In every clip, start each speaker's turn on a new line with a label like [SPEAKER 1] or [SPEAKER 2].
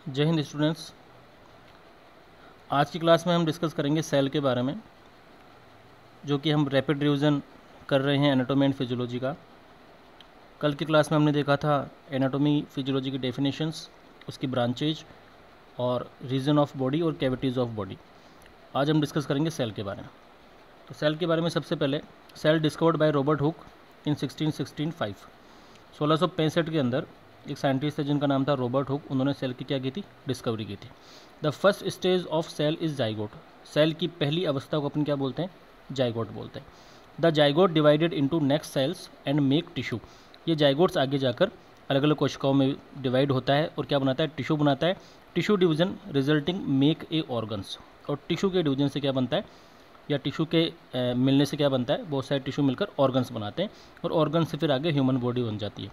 [SPEAKER 1] जय हिंद स्टूडेंट्स। आज की क्लास में हम डिस्कस करेंगे सेल के बारे में, जो कि हम रैपिड रिवीजन कर रहे हैं एनाटॉमी एंड फिजियोलॉजी का। कल की क्लास में हमने देखा था एनाटॉमी फिजियोलॉजी की डेफिनेशंस, उसकी ब्रांचेज और रीजन ऑफ बॉडी और कैविटीज़ ऑफ बॉडी। आज हम डिस्कस करेंगे सेल के बारे में। तो सेल के बारे में सबसे पहले, cell discovered by Robert Hooke in 1665 के अंदर एक साइंटिस्ट है जिनका नाम था रॉबर्ट हुक। उन्होंने सेल की क्या की थी, डिस्कवरी की थी। The first stage of cell is zygote. Cell की पहली अवस्था को अपन क्या बोलते हैं, जाइगोट बोलते हैं। The zygote divided into next cells and make tissue. ये जाइगोट्स आगे जाकर अलग अलग कोशिकाओं में डिवाइड होता है और क्या बनाता है, टिश्यू बनाता है। Tissue division resulting make a organs. और टिश्यू के डिवीजन से क्या बनता है, या टिश्यू के मिलने से क्या बनता है, बहुत सारे टिश्यू मिलकर ऑर्गन्स बनाते हैं और ऑर्गन से फिर आगे ह्यूमन बॉडी बन जाती है।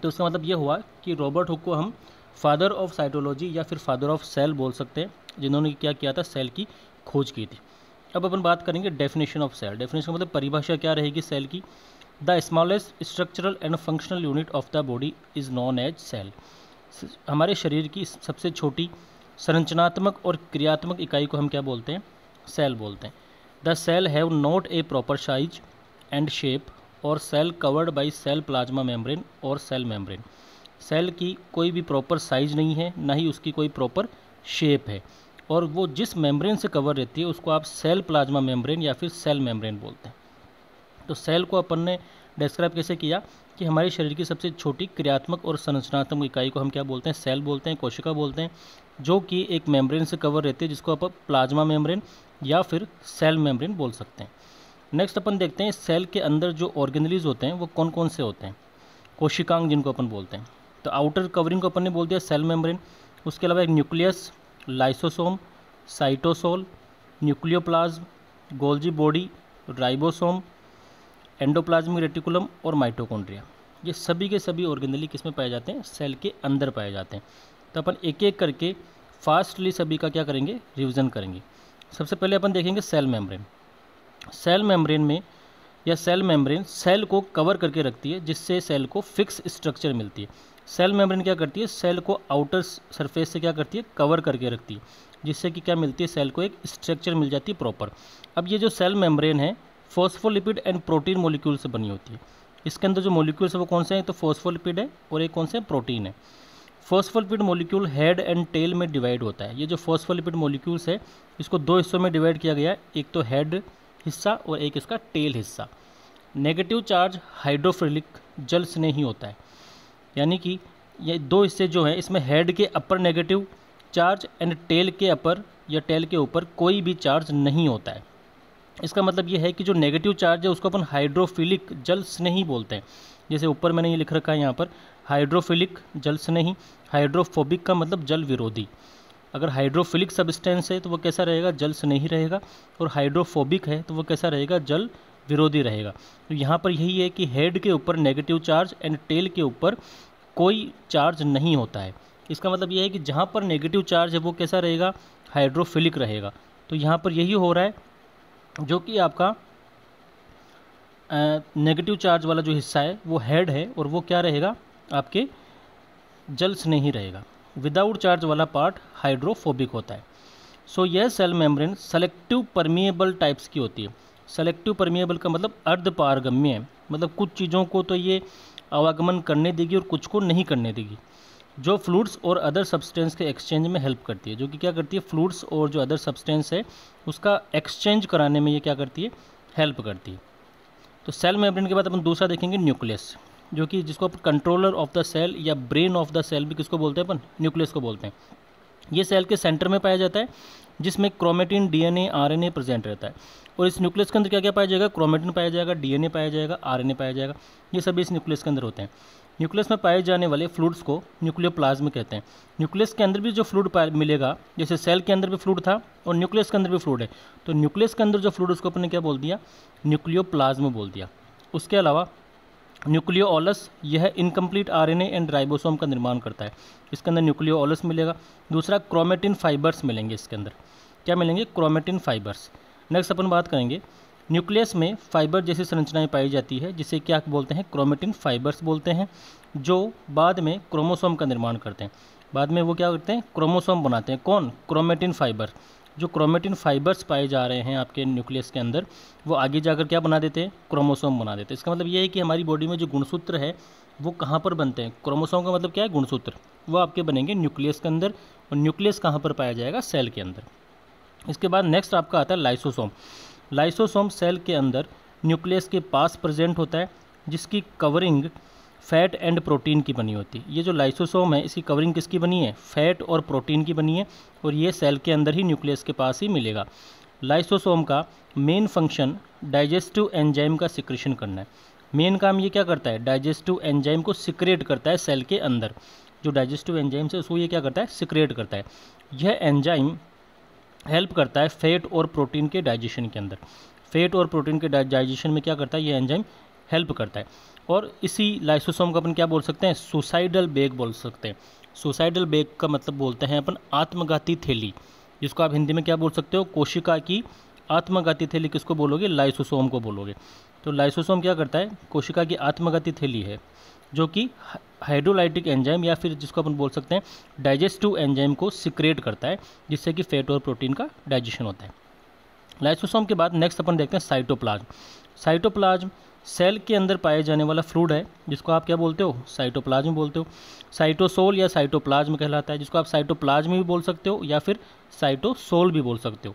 [SPEAKER 1] तो इसका मतलब ये हुआ कि रॉबर्ट हुक को हम फादर ऑफ साइटोलॉजी या फिर फादर ऑफ सेल बोल सकते हैं, जिन्होंने क्या किया था, सेल की खोज की थी। अब अपन बात करेंगे डेफिनेशन ऑफ सेल। डेफिनेशन का मतलब परिभाषा क्या रहेगी सेल की। The smallest structural and functional unit of the body is known as cell. हमारे शरीर की सबसे छोटी संरचनात्मक और क्रियात्मक इकाई को हम क्या बोलते हैं, सेल बोलते हैं। The cell have not a proper size and shape और cell covered by cell plasma membrane और सेल मेम्ब्रेन। सेल की कोई भी प्रॉपर साइज नहीं है, ना ही उसकी कोई प्रॉपर शेप है, और वो जिस मेम्ब्रेन से कवर रहती है उसको आप सेल प्लाज्मा मेम्ब्रेन या फिर सेल मेम्ब्रेन बोलते हैं। तो सेल को अपन ने डिस्क्राइब कैसे किया कि हमारे शरीर की सबसे छोटी क्रियात्मक और संरचनात्मक इकाई को हम क्या बोलते हैं, सेल बोलते हैं, कोशिका बोलते हैं, जो कि एक मेम्ब्रेन से कवर रहती है, जिसको आप प्लाज्मा मेम्ब्रेन या फिर सेल मेम्ब्रेन बोल सकते हैं। नेक्स्ट अपन देखते हैं सेल के अंदर जो ऑर्गेनलीज होते हैं वो कौन कौन से होते हैं, कोशिकांग जिनको अपन बोलते हैं। तो आउटर कवरिंग को अपन ने बोल दिया सेल मेम्ब्रेन। उसके अलावा एक nucleus, lysosome, cytosol, nucleoplasm, Golgi body, ribosome, endoplasmic reticulum और माइटोकॉन्ड्रिया। ये सभी के सभी ऑर्गेनली किस में पाए जाते हैं, सेल के अंदर पाए जाते हैं। तो अपन एक एक करके फास्टली सभी का क्या करेंगे, रिविजन करेंगे। सबसे पहले अपन देखेंगे सेल मेम्ब्रेन। सेल मेम्ब्रेन में या सेल मेम्ब्रेन सेल को कवर करके रखती है, जिससे सेल को फिक्स स्ट्रक्चर मिलती है। सेल मेम्ब्रेन क्या करती है, सेल को आउटर सरफेस से क्या करती है, कवर करके रखती है, जिससे कि क्या मिलती है, सेल को एक स्ट्रक्चर मिल जाती है प्रॉपर। अब ये जो सेल मेम्ब्रेन है फॉस्फोलिपिड एंड प्रोटीन मॉलिक्यूल से बनी होती है। इसके अंदर जो मॉलिक्यूल्स है वो कौन से हैं, तो फॉस्फोलिपिड है और एक कौन से, प्रोटीन है। Phospholipid molecule head and tail में डिवाइड होता है। ये जो फॉस्फोलिपिड मॉलिक्यूल्स है इसको दो हिस्सों में डिवाइड किया गया है, एक तो हेड हिस्सा और एक इसका टेल हिस्सा। नेगेटिव चार्ज हाइड्रोफिलिक जल स्नेही होता है, यानी कि ये दो हिस्से जो हैं इसमें हेड के अपर नेगेटिव चार्ज एंड टेल के अपर या टेल के ऊपर कोई भी चार्ज नहीं होता है। इसका मतलब ये है कि जो नेगेटिव चार्ज है उसको अपन हाइड्रोफिलिक जल स्नेही बोलते हैं। जैसे ऊपर मैंने ये लिख रखा है यहाँ पर, हाइड्रोफिलिक जल स्नेही। हाइड्रोफोबिक का मतलब जल विरोधी। अगर हाइड्रोफिलिक सब्सटेंस है तो वो कैसा रहेगा, जल स्नेही रहेगा, और हाइड्रोफोबिक है तो वो कैसा रहेगा, जल विरोधी रहेगा। तो यहाँ पर यही है कि हेड के ऊपर नेगेटिव चार्ज एंड टेल के ऊपर कोई चार्ज नहीं होता है। इसका मतलब ये है कि जहाँ पर नेगेटिव चार्ज है वो कैसा रहेगा, हाइड्रोफिलिक रहेगा। तो यहाँ पर यही हो रहा है, जो कि आपका नेगेटिव चार्ज वाला जो हिस्सा है वो हेड है और वो क्या रहेगा, आपके जल स्नेही रहेगा। विदाउट चार्ज वाला पार्ट हाइड्रोफोबिक होता है। सो यह cell membrane selective permeable types की होती है। सेलेक्टिव परमिएबल का मतलब अर्धपारगम्य है, मतलब कुछ चीज़ों को तो ये आवागमन करने देगी और कुछ को नहीं करने देगी। जो फ्लूइड्स और अदर सब्सटेंस के एक्सचेंज में हेल्प करती है, जो कि क्या करती है, फ्लूइड्स और जो अदर सब्सटेंस है उसका एक्सचेंज कराने में ये क्या करती है, हेल्प करती है। तो सेल मेम्ब्रेन के बाद अपन दूसरा देखेंगे न्यूक्लियस, जो कि जिसको अपन कंट्रोलर ऑफ द सेल या ब्रेन ऑफ द सेल भी किसको बोलते हैं, अपन न्यूक्लियस को बोलते हैं। ये सेल के सेंटर में पाया जाता है, जिसमें क्रोमेटिन, डीएनए, आरएनए प्रेजेंट रहता है। और इस न्यूक्लियस के अंदर क्या क्या पाया जाएगा, क्रोमेटिन पाया जाएगा, डीएनए पाया जाएगा, आरएनए पाया जाएगा। ये सभी इस न्यूक्लियस के अंदर होते हैं। न्यूक्लियस में पाए जाने वाले फ्लूइड्स को न्यूक्लियोप्लाज्म कहते हैं। न्यूक्लियस के अंदर भी जो फ्लूइड मिलेगा, जैसे सेल के अंदर भी फ्लूइड था और न्यूक्लियस के अंदर भी फ्लूइड है, तो न्यूक्लियस के अंदर जो फ्लूइड उसको अपने क्या बोल दिया, न्यूक्लियोप्लाज्म बोल दिया। उसके अलावा न्यूक्लियोलस, यह इनकम्प्लीट आरएनए एंड राइबोसोम का निर्माण करता है। इसके अंदर न्यूक्लियोलस मिलेगा। दूसरा क्रोमेटिन फाइबर्स मिलेंगे, इसके अंदर क्या मिलेंगे, क्रोमेटिन फाइबर्स। नेक्स्ट अपन बात करेंगे न्यूक्लियस में फाइबर जैसी संरचनाएं पाई जाती है, जिसे क्या बोलते हैं, क्रोमेटिन फाइबर्स बोलते हैं, जो बाद में क्रोमोसोम का निर्माण करते हैं। बाद में वो क्या करते हैं, क्रोमोसोम बनाते हैं। कौन? Chromatin fibre. जो क्रोमेटिन फाइबर्स पाए जा रहे हैं आपके न्यूक्लियस के अंदर, वो आगे जाकर क्या बना देते हैं, क्रोमोसोम बना देते हैं। इसका मतलब ये है कि हमारी बॉडी में जो गुणसूत्र है वो कहाँ पर बनते हैं, क्रोमोसोम का मतलब क्या है, गुणसूत्र, वो आपके बनेंगे न्यूक्लियस के अंदर। और न्यूक्लियस कहाँ पर पाया जाएगा, सेल के अंदर। इसके बाद नेक्स्ट आपका आता है लाइसोसोम। लाइसोसोम सेल के अंदर न्यूक्लियस के पास प्रेजेंट होता है, जिसकी कवरिंग फैट एंड प्रोटीन की बनी होती है। ये जो लाइसोसोम है, इसकी कवरिंग किसकी बनी है, फैट और प्रोटीन की बनी है, और ये सेल के अंदर ही न्यूक्लियस के पास ही मिलेगा। लाइसोसोम का मेन फंक्शन डाइजेस्टिव एंजाइम का सिक्रेशन करना है। मेन काम ये क्या करता है, डाइजेस्टिव एंजाइम को सिक्रेट करता है सेल के अंदर। जो डाइजेस्टिव एंजाइम है उसको ये क्या करता है, सिक्रेट करता है। यह एंजाइम हेल्प करता है फैट और प्रोटीन के डाइजेशन के अंदर। फैट और प्रोटीन के डाइजेशन में क्या करता है, ये एंजाइम हेल्प करता है। और इसी लाइसोसोम को अपन क्या बोल सकते हैं, सुसाइडल बैग बोल सकते हैं। सुसाइडल बैग का मतलब बोलते हैं अपन आत्मघाती थैली, जिसको आप हिंदी में क्या बोल सकते हो, कोशिका की आत्मघाती थैली। किसको बोलोगे, लाइसोसोम को बोलोगे। तो लाइसोसोम क्या करता है, कोशिका की आत्मघाती थैली है, जो कि हाइड्रोलाइटिक एंजाइम या फिर जिसको अपन बोल सकते हैं डाइजेस्टिव एंजाइम को सिक्रेट करता है, जिससे कि फैट और प्रोटीन का डाइजेशन होता है। लाइसोसोम के बाद नेक्स्ट अपन देखते हैं साइटोप्लाज्म। साइटोप्लाज्म सेल के अंदर पाए जाने वाला फ्लूइड है, जिसको आप क्या बोलते हो, साइटोप्लाज्म बोलते हो। साइटोसोल या साइटोप्लाज्म कहलाता है, जिसको आप साइटोप्लाज्म भी बोल सकते हो या फिर साइटोसोल भी बोल सकते हो।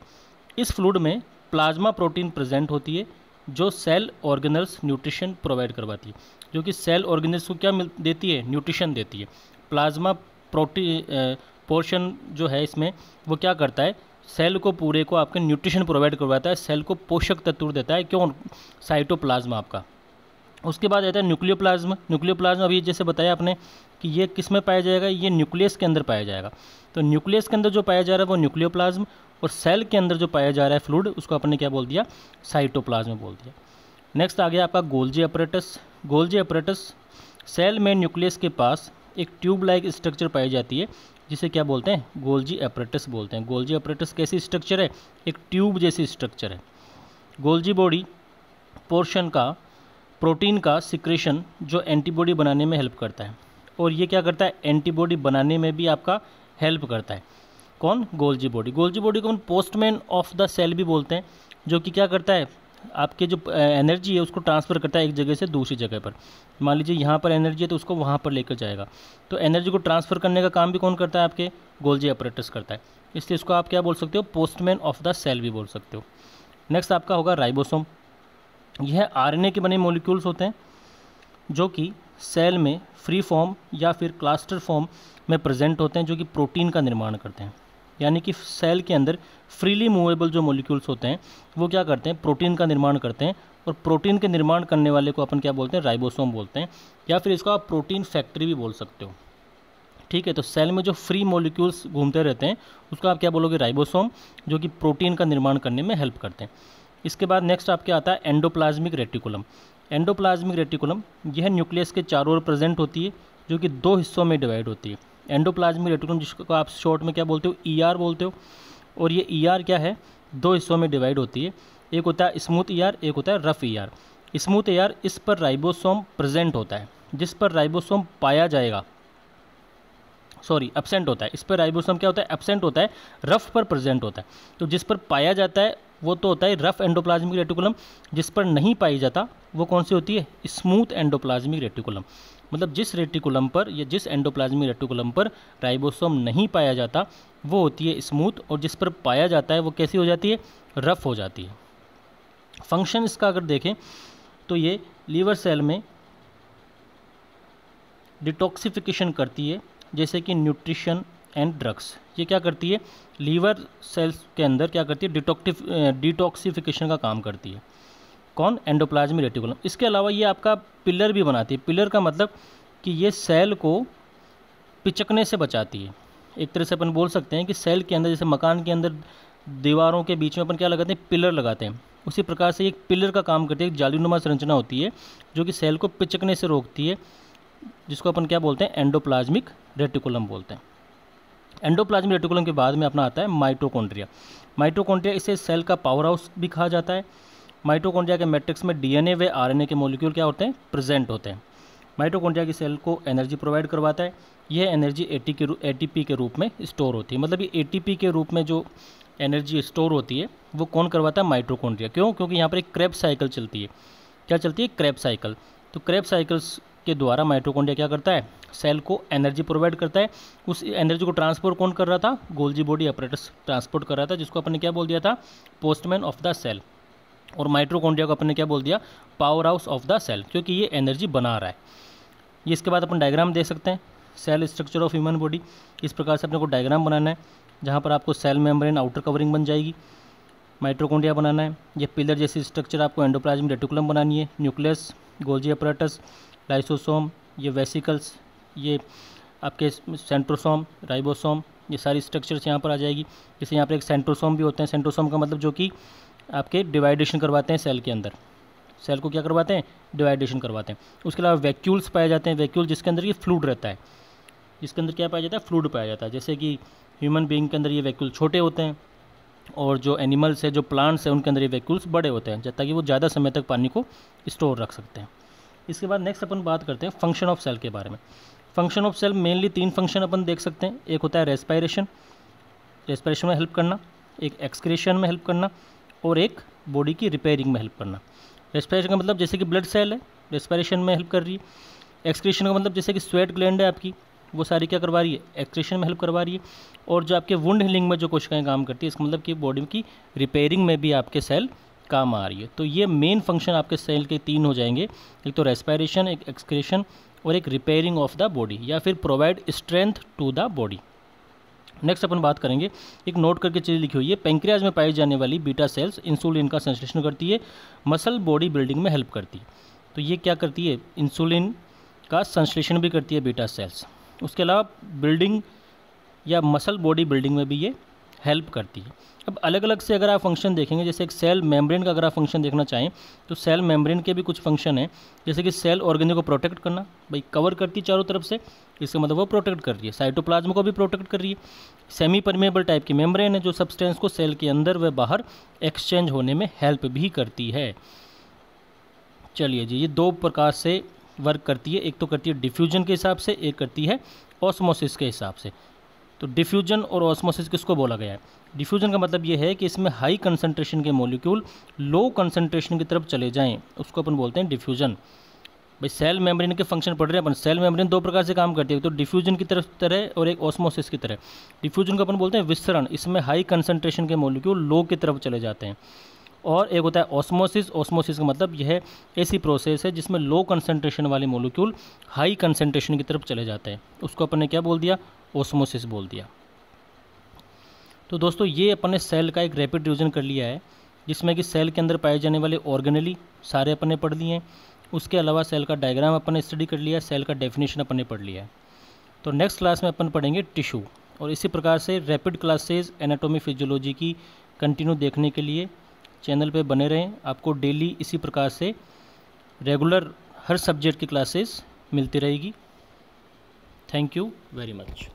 [SPEAKER 1] इस फ्लूइड में प्लाज्मा प्रोटीन प्रेजेंट होती है, जो सेल ऑर्गेनल्स न्यूट्रिशन प्रोवाइड करवाती है। जो कि सेल ऑर्गेनल्स को क्या देती है, न्यूट्रिशन देती है। प्लाज्मा प्रोटीन पोर्शन जो है इसमें, वो क्या करता है, सेल को पूरे को आपके न्यूट्रिशन प्रोवाइड करवाता है, सेल को पोषक तत्व देता है। क्यों, साइटोप्लाज्म आपका। उसके बाद आता है न्यूक्लियोप्लाज्म। न्यूक्लियोप्लाज्म अभी जैसे बताया आपने कि ये किस में पाया जाएगा, ये न्यूक्लियस के अंदर पाया जाएगा। तो न्यूक्लियस के अंदर जो पाया जा रहा है वो न्यूक्लियोप्लाज्म, और सेल के अंदर जो पाया जा रहा है फ्लूइड, उसको अपने क्या बोल दिया, साइटोप्लाज्म बोल दिया। नेक्स्ट आ गया आपका Golgi apparatus. Golgi apparatus cell में न्यूक्लियस के पास एक ट्यूब लाइक स्ट्रक्चर पाई जाती है, जिसे क्या बोलते हैं, गोल्जी अपरेटस बोलते हैं। गोल्जी अपरेटस कैसी स्ट्रक्चर है, एक ट्यूब जैसी स्ट्रक्चर है। गोल्जी बॉडी पोर्शन का प्रोटीन का सिक्रेशन जो एंटीबॉडी बनाने में हेल्प करता है, और ये क्या करता है, एंटीबॉडी बनाने में भी आपका हेल्प करता है। कौन, गोल्जी बॉडी। गोल्जी बॉडी को हम पोस्टमैन ऑफ द सेल भी बोलते हैं, जो कि क्या करता है, आपके जो एनर्जी है उसको ट्रांसफ़र करता है एक जगह से दूसरी जगह पर। मान लीजिए यहाँ पर एनर्जी है तो उसको वहाँ पर लेकर जाएगा, तो एनर्जी को ट्रांसफ़र करने का काम भी कौन करता है, आपके गोल्जी अपरेटस करता है। इसलिए इसको आप क्या बोल सकते हो, पोस्टमैन ऑफ द सेल भी बोल सकते हो। नेक्स्ट आपका होगा राइबोसोम। यह आरएनए के बने मॉलिक्यूल्स होते हैं, जो कि सेल में फ्री फॉर्म या फिर क्लस्टर फॉर्म में प्रेजेंट होते हैं, जो कि प्रोटीन का निर्माण करते हैं। यानी कि सेल के अंदर फ्रीली मूवेबल जो मॉलिक्यूल्स होते हैं वो क्या करते हैं, प्रोटीन का निर्माण करते हैं, और प्रोटीन के निर्माण करने वाले को अपन क्या बोलते हैं, राइबोसोम बोलते हैं, या फिर इसको आप प्रोटीन फैक्ट्री भी बोल सकते हो। ठीक है, तो सेल में जो फ्री मॉलिक्यूल्स घूमते रहते हैं उसको आप क्या बोलोगे, राइबोसोम, जो कि प्रोटीन का निर्माण करने में हेल्प करते हैं। इसके बाद नेक्स्ट आपके आता है एंडोप्लाज्मिक रेटिकुलम। एंडोप्लाज्मिक रेटिकुलम यह न्यूक्लियस के चारों ओर प्रेजेंट होती है, जो कि दो हिस्सों में डिवाइड होती है। एंडोप्लाज्मिक रेटिकुलम, जिसको आप शॉर्ट में क्या बोलते हो, ईआर बोलते हो। और ये ईआर क्या है, दो हिस्सों में डिवाइड होती है। एक होता है स्मूथ ईआर, एक होता है रफ ईआर। स्मूथ ईआर, इस पर राइबोसोम प्रेजेंट होता है, जिस पर राइबोसोम पाया जाएगा, सॉरी एब्सेंट होता है। इस पर राइबोसोम क्या होता है, एब्सेंट होता है। रफ पर प्रेजेंट होता है। तो जिस पर पाया जाता है वो तो होता है रफ एंडोप्लाज्मिक रेटिकुलम, जिस पर नहीं पाई जाता वो कौन सी होती है, स्मूथ एंडोप्लाज्मिक रेटिकुलम। मतलब जिस रेटिकुलम पर या जिस एंडोप्लाज्मिक रेटिकुलम पर राइबोसोम नहीं पाया जाता वो होती है स्मूथ, और जिस पर पाया जाता है वो कैसी हो जाती है, रफ हो जाती है। फंक्शन इसका अगर देखें तो ये लीवर सेल में डिटॉक्सिफिकेशन करती है, जैसे कि न्यूट्रिशन एंड ड्रग्स। ये क्या करती है, लीवर सेल्स के अंदर क्या करती है, डिटॉक्सिफिकेशन का काम करती है। कौन, एंडोप्लाज्मिक रेटिकुलम। इसके अलावा ये आपका पिलर भी बनाती है। पिलर का मतलब कि ये सेल को पिचकने से बचाती है। एक तरह से अपन बोल सकते हैं कि सेल के अंदर, जैसे मकान के अंदर दीवारों के बीच में अपन क्या लगाते हैं, पिलर लगाते हैं, उसी प्रकार से एक पिलर का काम करती है। एक जालीनुमा संरचना होती है जो कि सेल को पिचकने से रोकती है, जिसको अपन क्या बोलते हैं, एंडोप्लाज्मिक रेटिकुलम बोलते हैं। एंडोप्लाज्मिक रेटिकुलम के बाद में अपना आता है माइटोकॉन्ड्रिया। माइटोकॉन्ड्रिया, इसे सेल का पावर हाउस भी कहा जाता है। माइटोकॉन्ड्रिया के मैट्रिक्स में डीएनए व आरएनए के मॉलिक्यूल क्या होते हैं, प्रेजेंट होते हैं। माइटोकॉन्ड्रिया की सेल को एनर्जी प्रोवाइड करवाता है। यह एनर्जी एटीपी के रूप में स्टोर होती है। मतलब ये एटीपी के रूप में जो एनर्जी स्टोर होती है वो कौन करवाता है? माइटोकॉन्ड्रिया। क्यों? क्योंकि यहाँ पर एक क्रेब्स साइकिल चलती है। क्या चलती है? Krebs cycle. तो क्रेब्स साइकिल्स के द्वारा माइटोकॉन्ड्रिया क्या करता है? सेल को एनर्जी प्रोवाइड करता है। उस एनर्जी को ट्रांसपोर्ट कौन कर रहा था? गोल्जी बॉडी अपरेटस ट्रांसपोर्ट कर रहा था, जिसको अपन ने क्या बोल दिया था? Postman of the cell. और माइटोकॉन्ड्रिया को अपन ने क्या बोल दिया? Power house of the cell, क्योंकि ये एनर्जी बना रहा है। ये इसके बाद अपन डायग्राम दे सकते हैं, cell structure of human body. इस प्रकार से अपने को डायग्राम बनाना है, जहाँ पर आपको सेल मेम्ब्रेन आउटर कवरिंग बन जाएगी, माइटोकॉन्ड्रिया बनाना है, ये पिलर जैसी स्ट्रक्चर आपको एंडोप्लाज्मिक रेटिकुलम बनानी है, न्यूक्लियस, गोल्जी अपरेटस, लाइसोसोम, ये वेसिकल्स, ये आपके सेंट्रोसोम, राइबोसोम, ये सारी स्ट्रक्चर्स यहाँ पर आ जाएगी। जैसे यहाँ पर एक सेंट्रोसोम भी होते हैं। सेंट्रोसोम का मतलब जो कि आपके डिवाइडेशन करवाते हैं सेल के अंदर। सेल को क्या करवाते हैं? डिवाइडेशन करवाते हैं। उसके अलावा वैक्यूल्स पाए जाते हैं। वैक्यूल जिसके अंदर ये फ्लूइड रहता है, जिसके अंदर क्या पाया जाता है? फ्लूइड पाया जाता है। जैसे कि ह्यूमन बीइंग के अंदर ये वैक्यूल छोटे होते हैं, और जो एनिमल्स है, जो प्लांट्स है, उनके अंदर ये वैक्यूल्स बड़े होते हैं, ताकि वो ज़्यादा समय तक पानी को स्टोर रख सकते हैं। इसके बाद नेक्स्ट अपन बात करते हैं फंक्शन ऑफ सेल के बारे में। Function of cell mainly 3 function अपन देख सकते हैं। एक होता है रेस्पायरेशन, रेस्पायरेशन में हेल्प करना, एक एक्सक्रीशन में हेल्प करना, और एक बॉडी की रिपेयरिंग में हेल्प करना। रेस्पायरेशन का मतलब जैसे कि ब्लड सेल है, रेस्पायरेशन में हेल्प कर रही है। एक्सक्रीशन का मतलब जैसे कि स्वेट ग्लैंड है आपकी, वो सारी क्या करवा रही है? एक्सक्रीशन में हेल्प करवा रही है। और जो आपके वुंड हीलिंग में जो कोशिकाएं काम करती है, इसका मतलब कि बॉडी की रिपेयरिंग में भी आपके सेल काम आ रही है। तो ये मेन फंक्शन आपके सेल के 3 हो जाएंगे, एक तो रेस्पायरेशन, एक एक्सक्रीशन, और एक रिपेयरिंग ऑफ द बॉडी, या फिर provide strength to the body. Next अपन बात करेंगे, एक नोट करके चीज़ लिखी हुई है, पेंक्रियाज में पाई जाने वाली बीटा सेल्स इंसुलिन का संश्लेषण करती है, मसल बॉडी बिल्डिंग में हेल्प करती है। तो ये क्या करती है? इंसुलिन का संश्लेषण भी करती है बीटा सेल्स। उसके अलावा बिल्डिंग या मसल बॉडी बिल्डिंग में भी ये हेल्प करती है। अब अलग अलग से अगर आप फंक्शन देखेंगे, जैसे एक सेल मेम्ब्रेन का अगर आप फंक्शन देखना चाहें, तो सेल मेम्ब्रेन के भी कुछ फंक्शन हैं। जैसे कि सेल ऑर्गेने को प्रोटेक्ट करना, भाई कवर करती है चारों तरफ से, इसका मतलब वो प्रोटेक्ट कर रही है। साइटोप्लाज्म को भी प्रोटेक्ट कर रही है। सेमी परमेबल टाइप की मेम्ब्रेन है, जो सब्सटेंस को सेल के अंदर व बाहर एक्सचेंज होने में हेल्प भी करती है। चलिए जी, ये 2 प्रकार से वर्क करती है। एक तो करती है डिफ्यूजन के हिसाब से, एक करती है ऑस्मोसिस के हिसाब से। तो डिफ्यूजन और ऑस्मोसिस किसको बोला गया है? डिफ्यूजन का मतलब ये है कि इसमें हाई कंसंट्रेशन के मॉलिक्यूल लो कंसंट्रेशन की तरफ चले जाएं, उसको अपन बोलते हैं डिफ्यूजन। भाई सेल मेम्ब्रेन के फंक्शन पढ़ रहे हैं अपन। सेल मेम्ब्रेन 2 प्रकार से काम करती है, तो डिफ्यूजन की तरह और एक ऑस्मोसिस की तरह। डिफ्यूजन को अपन बोलते हैं विसरण, इसमें हाई कंसंट्रेशन के मॉलिक्यूल लो की तरफ चले जाते हैं। और एक होता है ऑस्मोसिस। ऑस्मोसिस का मतलब यह ऐसी प्रोसेस है जिसमें लो कंसंट्रेशन वाले मॉलिक्यूल हाई कंसंट्रेशन की तरफ चले जाते हैं, उसको अपन ने क्या बोल दिया? ऑस्मोसिस बोल दिया। तो दोस्तों, ये अपन ने सेल का एक रैपिड रिवीजन कर लिया है, जिसमें कि सेल के अंदर पाए जाने वाले ऑर्गेनेली सारे अपन ने पढ़ लिए हैं। उसके अलावा सेल का डायग्राम अपन ने स्टडी कर लिया है, सेल का डेफिनेशन अपन ने पढ़ लिया है। तो नेक्स्ट क्लास में अपन पढ़ेंगे टिश्यू। और इसी प्रकार से रैपिड क्लासेज एनाटॉमी फिजियोलॉजी की कंटिन्यू देखने के लिए चैनल पे बने रहें। आपको डेली इसी प्रकार से रेगुलर हर सब्जेक्ट की क्लासेस मिलती रहेगी। Thank you very much.